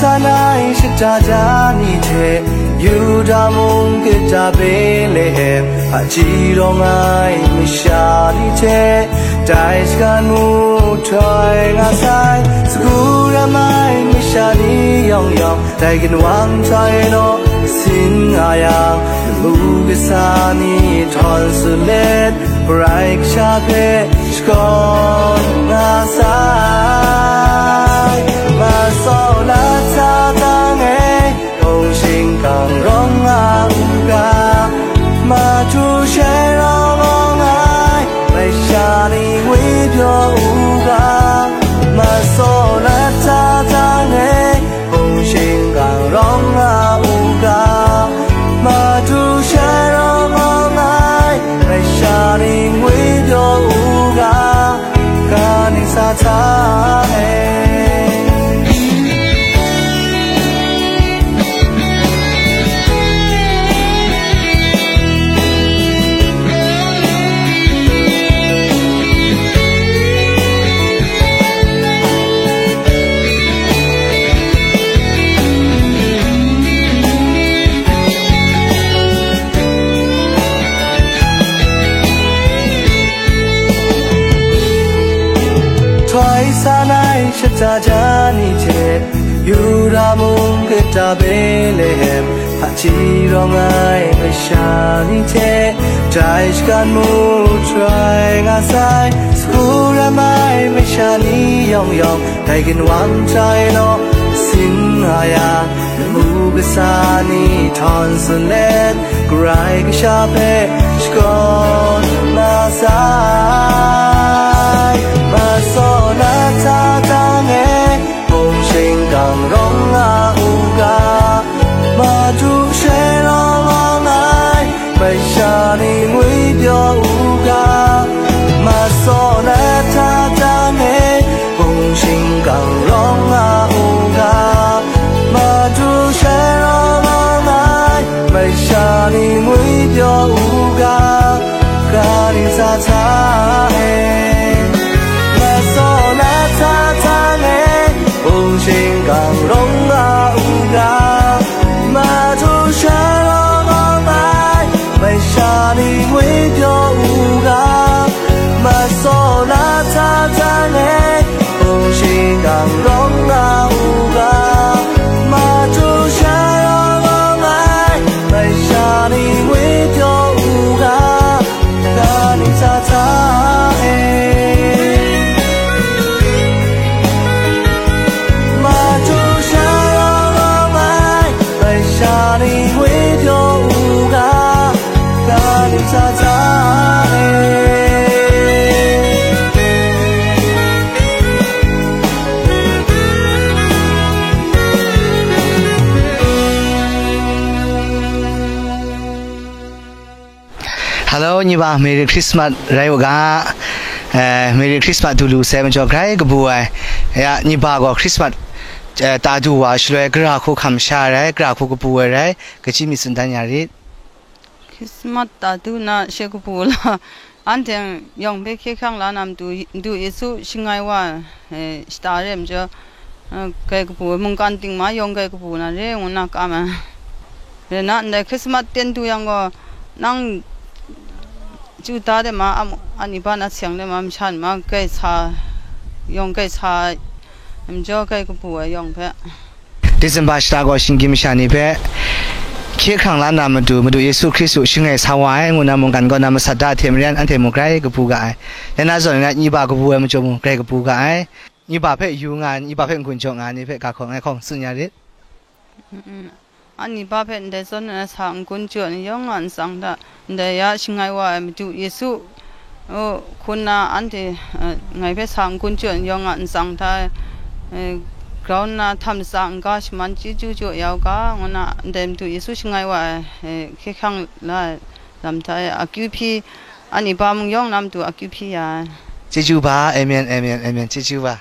sanai shitajani che yudamung kitabele ajirongai mishani che daiskanmu toy ngasai skuramai mishani yong yong daigin wang toy no singayang mugisani tonsulet break shape skon ngasai masola tatange ong sing kang rong nga ma chu she rong ai mai shani with your uga masola tatange ong sing kang rong nga ma chu she rong ai mai shani with your uga kani sa ta sanai shitajani che yuramung kitabele ajirongai mishani che daiskanmu try ngasai skuramai mishani yong yong daigin wang chai no singaya mugisani tonsulet grai gishape skon nasai masola tatange ong sing kang rong uga ma chu she rong ai mai shani ngui pyo uga masola tatange ong sing kang rong uga ma chu she rong ai mai shani ngui pyo uga kani sa ta càng rong uga ma chu she rong ai mai shani ngui pyo uga ma so la ta ta ne ong shin càng rong uga ma chu she rong ai mai shani ngui pyo uga ka ni sa ta Hello, Niba, Merry Christmas, Rayoga. Merry Christmas to Lu 7 Jog Rai Gabuai. Ya, Niba go Christmas. Tadu wa shlo gra ko khamsha rai gra ko pu rai kachi mi sun dan yari Christmas tadu na she ko pu la anteng yong be khe khang la nam du yesu singai wa star rem jo kai ko pu mung kan ting ma yong kai ko pu na re una ka ma re na ne Christmas ten tu yang go nang chu ta de ma ani ba na chang de ma chan ma kai cha yong kai cha jo kai ko pu yong phe December sta go shin kim shani phe khe khang la na ma du yesu christu shingai sawai nguna mong kan go na ma sada themrian an themu krai ko pu ga ai yana zo na ni ba ko pu ma jo mu krai ko pu ga ai ni ba phe yu nga ni ba phe kun chong nga ni phe ka khong ai khong sun ya ri ani ba phe de son na sang kun chu ni yong an sang da de ya shingai wa du yesu o kunna ante ngai phe sang kun chu yong an sang da ground na tham sang ga shman chi chu chu yaw ga ngona dem tu yesu shingai wa khe khang la lam ta AQP ani ba mung yong nam tu AQP ya chi chu ba amen amen amen chi chu ba